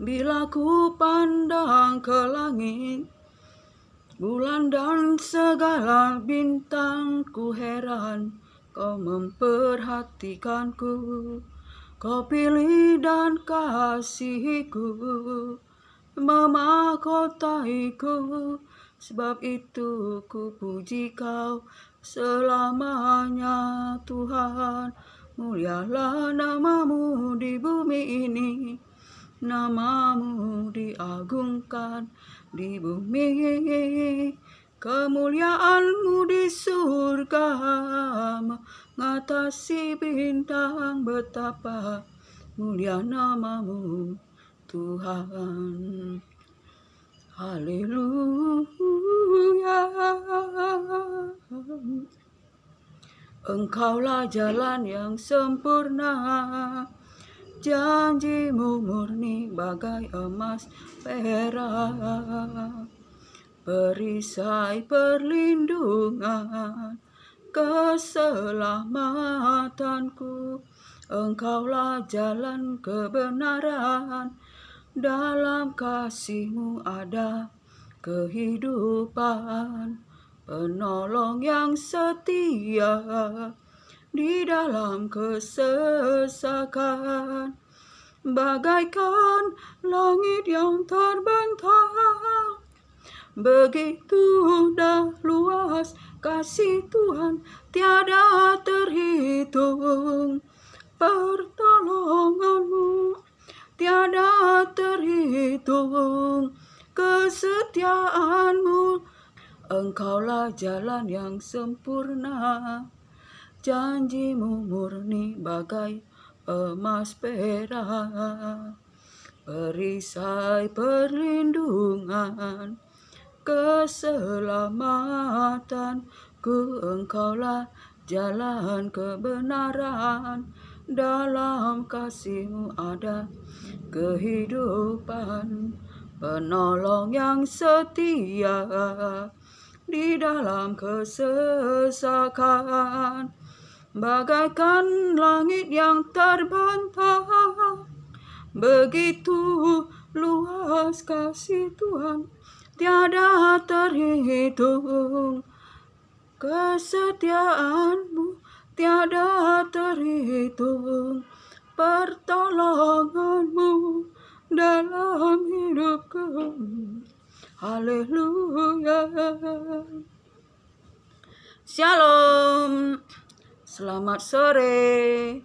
Bila ku pandang ke langit, bulan dan segala bintang, ku heran kau memperhatikanku. Kau pilih dan kasihiku, memahkotaiku. Sebab itu ku puji kau selamanya Tuhan. Mulialah namamu di bumi ini, namamu diagungkan di bumi. Kemuliaanmu di surga mengatasi bintang. Betapa mulia namamu Tuhan. Haleluya. Engkaulah jalan yang sempurna, janjimu murni bagai emas perak, perisai perlindungan keselamatanku. Engkaulah jalan kebenaran, dalam kasih-Mu ada kehidupan. Penolong yang setia di dalam kesesakan, bagaikan langit yang terbentang. Begitu dah luas kasih Tuhan, tiada terhitung. Pertolongan-Mu tiada terhitung. Kesetiaan-Mu, Engkaulah jalan yang sempurna, janji-Mu murni bagai emas perak, perisai perlindungan keselamatanku. Engkaulah jalan kebenaran, dalam kasih-Mu ada kehidupan. Penolong yang setia di dalam kesesakan, bagaikan langit yang terbentang. Begitu luas kasih Tuhan, tiada terhitung. Kesetiaan-Mu tiada terhitung. Pertolongan-Mu dalam hidupku. Haleluya. Shalom. Selamat sore,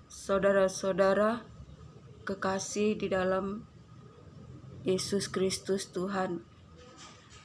saudara-saudara kekasih di dalam Yesus Kristus Tuhan.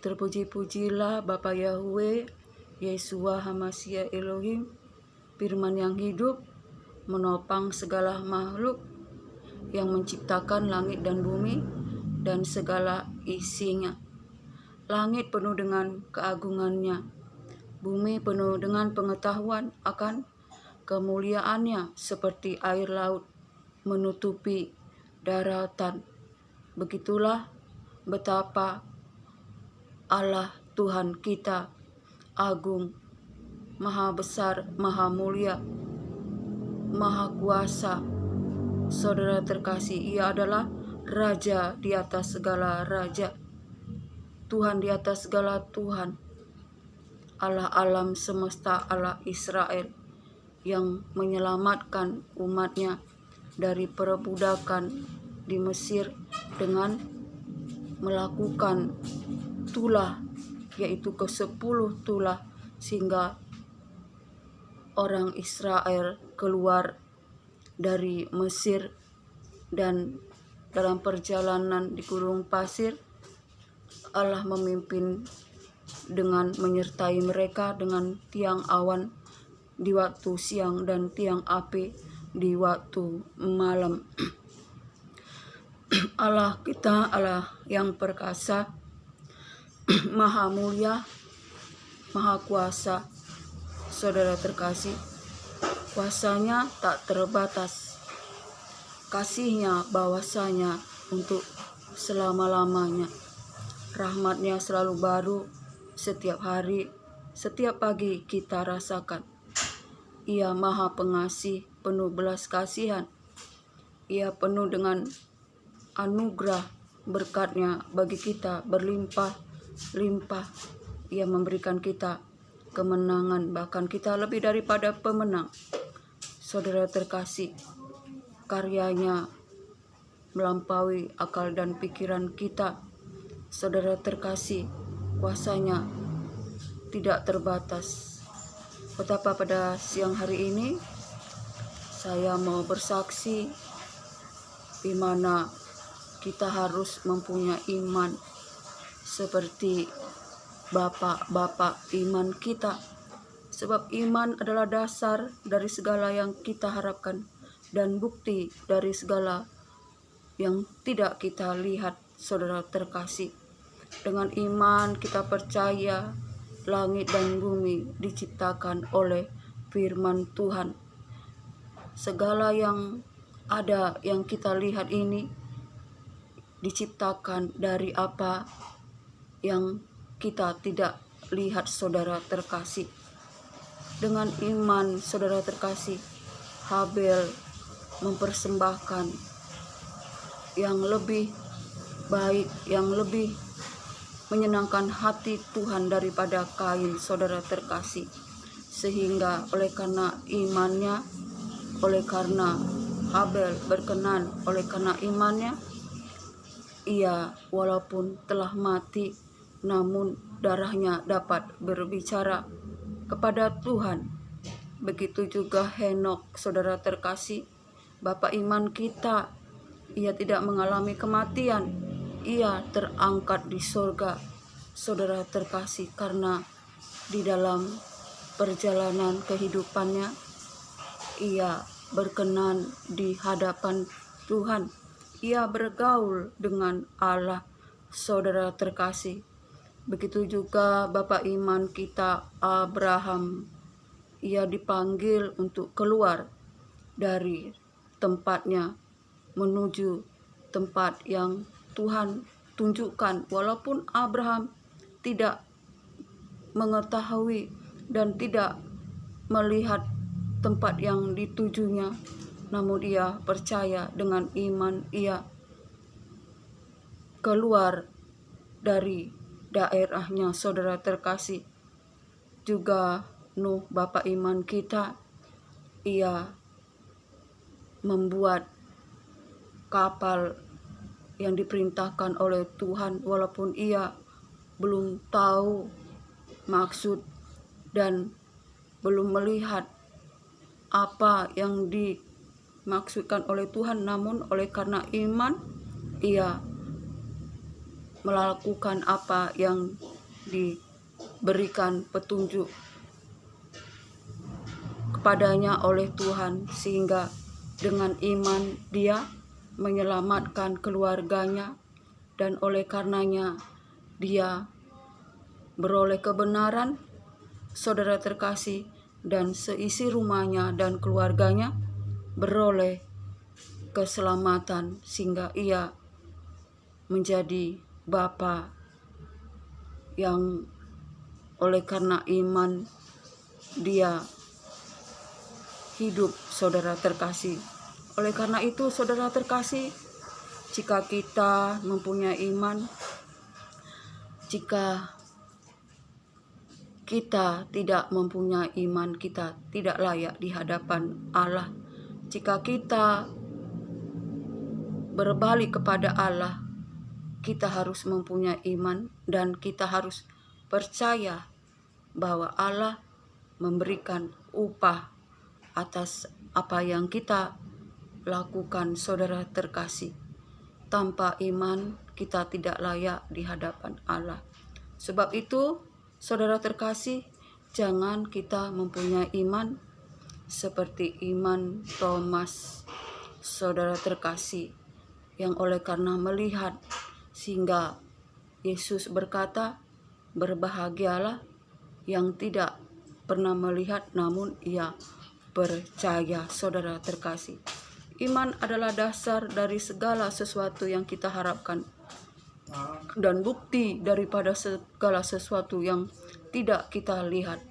Terpuji-pujilah Bapa Yahweh, Yeshua Hamashiach Elohim, firman yang hidup, menopang segala makhluk, yang menciptakan langit dan bumi dan segala isinya. Langit penuh dengan keagungannya, bumi penuh dengan pengetahuan akan kemuliaannya, seperti air laut menutupi daratan. Begitulah betapa Allah Tuhan kita agung, maha besar, maha mulia, maha kuasa. Saudara terkasih, Ia adalah Raja di atas segala raja, Tuhan di atas segala Tuhan, Allah alam semesta, Allah Israel, yang menyelamatkan umatnya dari perbudakan di Mesir dengan melakukan tulah, yaitu ke-10 tulah, sehingga orang Israel keluar dari Mesir. Dan dalam perjalanan di gurun pasir, Allah memimpin dengan menyertai mereka dengan tiang awan di waktu siang dan tiang api di waktu malam. Allah kita, Allah yang perkasa, maha mulia, maha kuasa. Saudara terkasih, kuasanya tak terbatas, kasihnya bahwasanya untuk selama-lamanya. Rahmatnya selalu baru setiap hari, setiap pagi kita rasakan. Ia maha pengasih, penuh belas kasihan. Ia penuh dengan anugerah berkat-Nya bagi kita berlimpah-limpah. Ia memberikan kita kemenangan, bahkan kita lebih daripada pemenang. Saudara terkasih, karya-Nya melampaui akal dan pikiran kita. Saudara terkasih, kuasa-Nya tidak terbatas. Betapa pada siang hari ini saya mau bersaksi di mana kita harus mempunyai iman seperti bapak-bapak iman kita. Sebab iman adalah dasar dari segala yang kita harapkan dan bukti dari segala yang tidak kita lihat. Saudara terkasih, dengan iman kita percaya langit dan bumi diciptakan oleh firman Tuhan. Segala yang ada yang kita lihat ini diciptakan dari apa yang kita tidak lihat. Saudara terkasih, dengan iman saudara terkasih, Habel mempersembahkan yang lebih baik, yang lebih menyenangkan hati Tuhan daripada Kain. Saudara terkasih, sehingga oleh karena imannya, oleh karena Habel berkenan, oleh karena imannya, ia walaupun telah mati, namun darahnya dapat berbicara kepada Tuhan. Begitu juga Henokh. Saudara terkasih, bapak iman kita, ia tidak mengalami kematian, ia terangkat di surga. Saudara terkasih, karena di dalam perjalanan kehidupannya ia berkenan di hadapan Tuhan, ia bergaul dengan Allah. Saudara terkasih, begitu juga bapak iman kita Abraham, ia dipanggil untuk keluar dari tempatnya menuju tempat yang Tuhan tunjukkan. Walaupun Abraham tidak mengetahui dan tidak melihat tempat yang ditujunya, namun ia percaya dengan iman, ia keluar dari daerahnya. Saudara terkasih, juga Nuh, bapak iman kita, ia membuat kapal yang diperintahkan oleh Tuhan, walaupun ia belum tahu maksud dan belum melihat apa yang dimaksudkan oleh Tuhan, namun oleh karena iman ia melakukan apa yang diberikan petunjuk kepadanya oleh Tuhan, sehingga dengan iman dia menyelamatkan keluarganya, dan oleh karenanya dia beroleh kebenaran. Saudara terkasih, dan seisi rumahnya dan keluarganya beroleh keselamatan, sehingga ia menjadi bapa yang oleh karena iman dia hidup. Saudara terkasih, oleh karena itu saudara terkasih, jika kita mempunyai iman, jika kita tidak mempunyai iman, kita tidak layak di hadapan Allah. Jika kita berbalik kepada Allah, kita harus mempunyai iman dan kita harus percaya bahwa Allah memberikan upah atas apa yang kita lakukan. Saudara terkasih, tanpa iman kita tidak layak di hadapan Allah. Sebab itu, saudara terkasih, jangan kita mempunyai iman seperti iman Thomas. Saudara terkasih, yang oleh karena melihat, sehingga Yesus berkata, berbahagialah yang tidak pernah melihat namun ia percaya. Saudara terkasih, iman adalah dasar dari segala sesuatu yang kita harapkan dan bukti daripada segala sesuatu yang tidak kita lihat.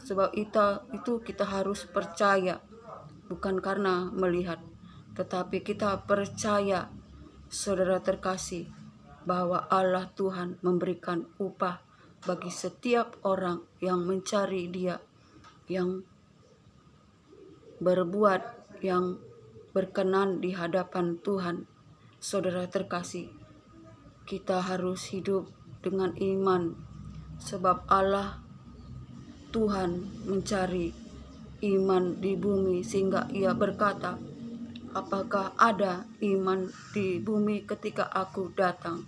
Sebab itu kita harus percaya, bukan karena melihat, tetapi kita percaya saudara terkasih, bahwa Allah Tuhan memberikan upah bagi setiap orang yang mencari Dia, yang berbuat yang berkenan di hadapan Tuhan. Saudara terkasih, kita harus hidup dengan iman, sebab Allah Tuhan mencari iman di bumi, sehingga Ia berkata, apakah ada iman di bumi ketika aku datang?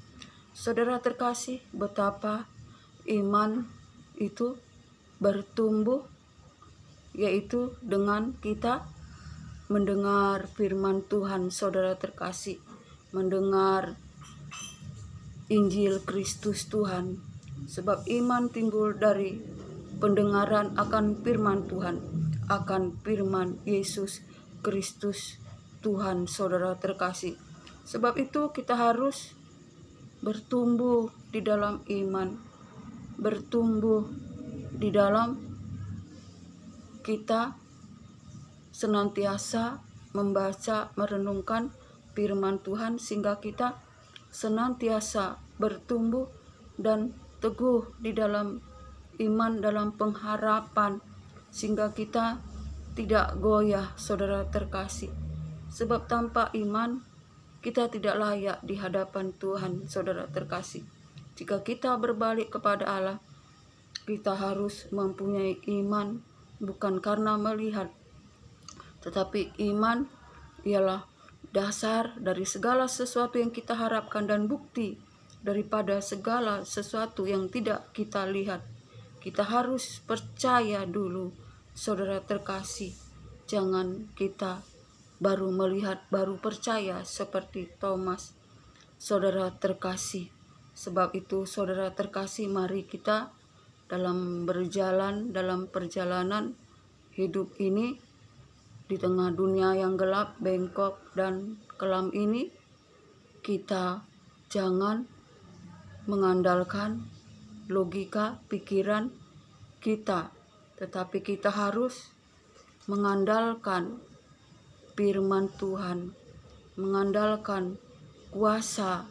Saudara terkasih, betapa iman itu bertumbuh, yaitu dengan kita mendengar firman Tuhan. Saudara terkasih, mendengar Injil Kristus Tuhan, sebab iman timbul dari pendengaran akan firman Tuhan, akan firman Yesus Kristus Tuhan. Saudara terkasih, sebab itu kita harus bertumbuh di dalam iman, bertumbuh di dalam kita senantiasa membaca, merenungkan firman Tuhan, sehingga kita senantiasa bertumbuh dan teguh di dalam iman, dalam pengharapan, sehingga kita tidak goyah. Saudara terkasih, sebab tanpa iman kita tidak layak di hadapan Tuhan. Saudara terkasih, jika kita berbalik kepada Allah, kita harus mempunyai iman, bukan karena melihat, tetapi iman ialah dasar dari segala sesuatu yang kita harapkan dan bukti daripada segala sesuatu yang tidak kita lihat. Kita harus percaya dulu, saudara terkasih. Jangan kita baru melihat, baru percaya seperti Thomas. Saudara terkasih, sebab itu saudara terkasih, mari kita dalam berjalan, dalam perjalanan hidup ini, di tengah dunia yang gelap, bengkok, dan kelam ini, kita jangan mengandalkan logika pikiran kita, tetapi kita harus mengandalkan firman Tuhan, mengandalkan kuasa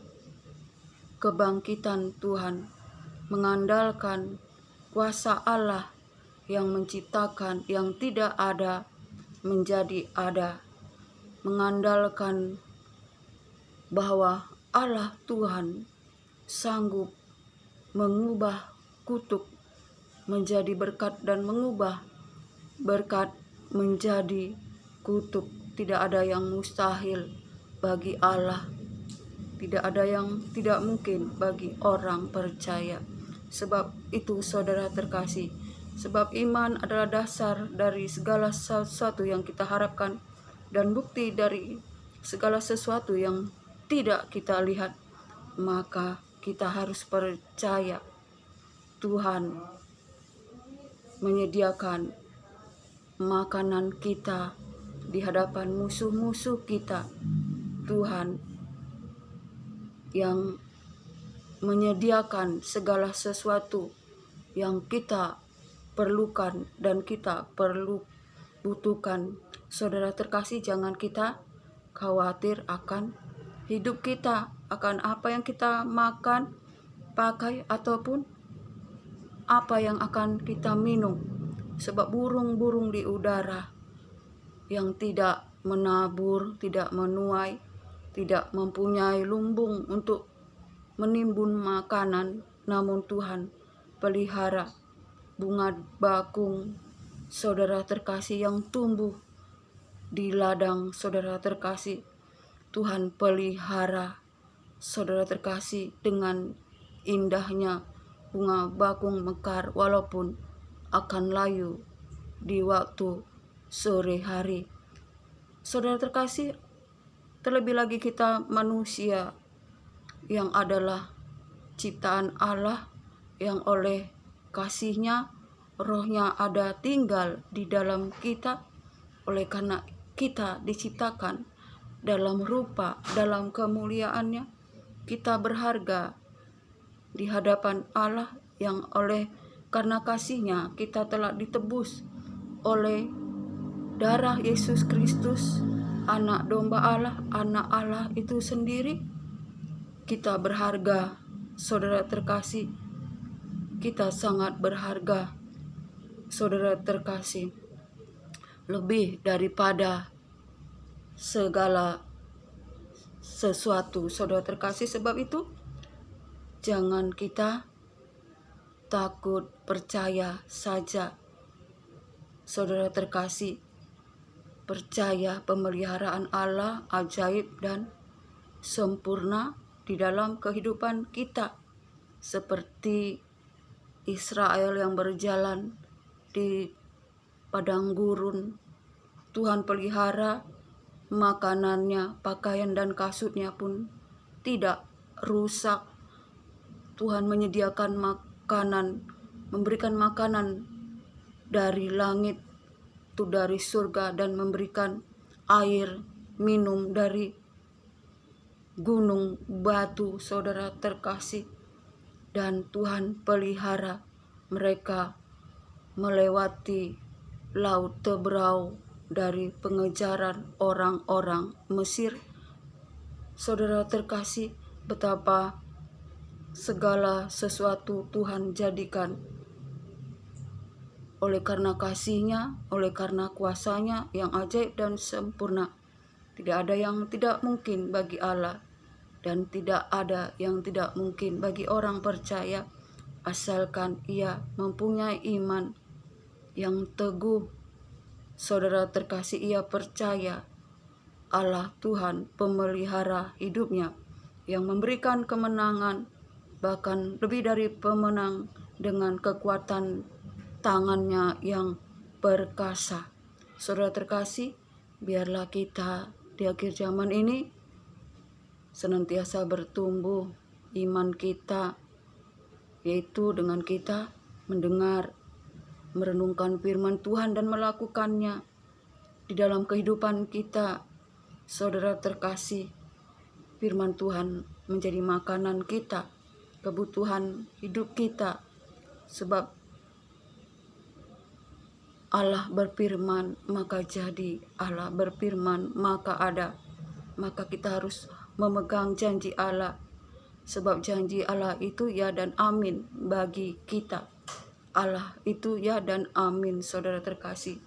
kebangkitan Tuhan, mengandalkan kuasa Allah yang menciptakan yang tidak ada menjadi ada, mengandalkan bahwa Allah Tuhan sanggup mengubah kutuk menjadi berkat dan mengubah berkat menjadi kutuk. Tidak ada yang mustahil bagi Allah, tidak ada yang tidak mungkin bagi orang percaya. Sebab itu saudara terkasih, sebab iman adalah dasar dari segala sesuatu yang kita harapkan dan bukti dari segala sesuatu yang tidak kita lihat. Maka kita harus percaya Tuhan menyediakan makanan kita di hadapan musuh-musuh kita. Tuhan yang menyediakan segala sesuatu yang kita perlukan dan kita butuhkan. Saudara terkasih, jangan kita khawatir akan hidup kita, akan apa yang kita makan, pakai, ataupun apa yang akan kita minum. Sebab burung-burung di udara yang tidak menabur, tidak menuai, tidak mempunyai lumbung untuk menimbun makanan, namun Tuhan pelihara bunga bakung, saudara terkasih, yang tumbuh di ladang. Saudara terkasih, Tuhan pelihara, saudara terkasih, dengan indahnya bunga bakung mekar walaupun akan layu di waktu sore hari. Saudara terkasih, terlebih lagi kita manusia yang adalah ciptaan Allah, yang oleh kasih-Nya, Roh-Nya ada tinggal di dalam kita. Oleh karena kita diciptakan dalam rupa, dalam kemuliaan-Nya, kita berharga di hadapan Allah, yang oleh karena kasih-Nya kita telah ditebus oleh darah Yesus Kristus, anak domba Allah, anak Allah itu sendiri. kita berharga, saudara terkasih. Kita sangat berharga, saudara terkasih. Lebih daripada segala sesuatu, saudara terkasih. Sebab itu, jangan kita takut, percaya saja, saudara terkasih. Percaya pemeliharaan Allah ajaib dan sempurna di dalam kehidupan kita. Seperti Israel yang berjalan di padang gurun, Tuhan pelihara makanannya, pakaian dan kasutnya pun tidak rusak. Tuhan menyediakan makanan, memberikan makanan dari langit, itu dari surga, dan memberikan air minum dari gunung batu, saudara terkasih. Dan Tuhan pelihara mereka melewati laut Tebrau dari pengejaran orang-orang Mesir. Saudara terkasih, betapa segala sesuatu Tuhan jadikan oleh karena kasih-Nya, oleh karena kuasa-Nya yang ajaib dan sempurna. Tidak ada yang tidak mungkin bagi Allah, dan tidak ada yang tidak mungkin bagi orang percaya, asalkan ia mempunyai iman yang teguh. Saudara terkasih, ia percaya Allah Tuhan pemelihara hidupnya, yang memberikan kemenangan, bahkan lebih dari pemenang, dengan kekuatan tangannya yang perkasa. Saudara terkasih, biarlah kita di akhir zaman ini senantiasa bertumbuh iman kita, yaitu dengan kita mendengar, merenungkan firman Tuhan dan melakukannya di dalam kehidupan kita. Saudara terkasih, firman Tuhan menjadi makanan kita, kebutuhan hidup kita. Sebab Allah berfirman maka jadi, Allah berfirman maka ada. Maka kita harus memegang janji Allah, sebab janji Allah itu ya dan amin bagi kita. Allah itu ya dan amin, saudara terkasih.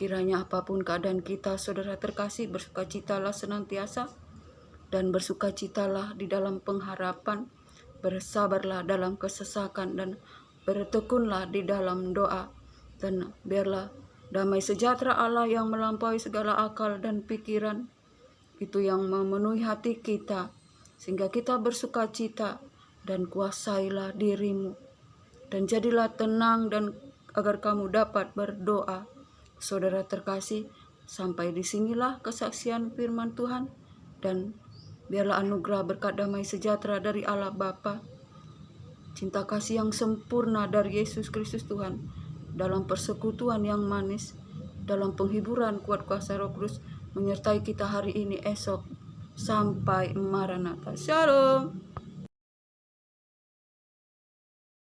Kiranya apapun keadaan kita, saudara terkasih, bersukacitalah senantiasa, dan bersukacitalah di dalam pengharapan, bersabarlah dalam kesesakan, dan bertekunlah di dalam doa. Dan biarlah damai sejahtera Allah yang melampaui segala akal dan pikiran itu yang memenuhi hati kita, sehingga kita bersukacita, dan kuasailah dirimu, dan jadilah tenang, dan agar kamu dapat berdoa. Saudara terkasih, sampai disinilah kesaksian firman Tuhan, dan biarlah anugerah berkat damai sejahtera dari Allah Bapa, cinta kasih yang sempurna dari Yesus Kristus Tuhan, dalam persekutuan yang manis, dalam penghiburan kuat kuasa Roh Kudus, menyertai kita hari ini, esok, sampai Maranatha. Shalom.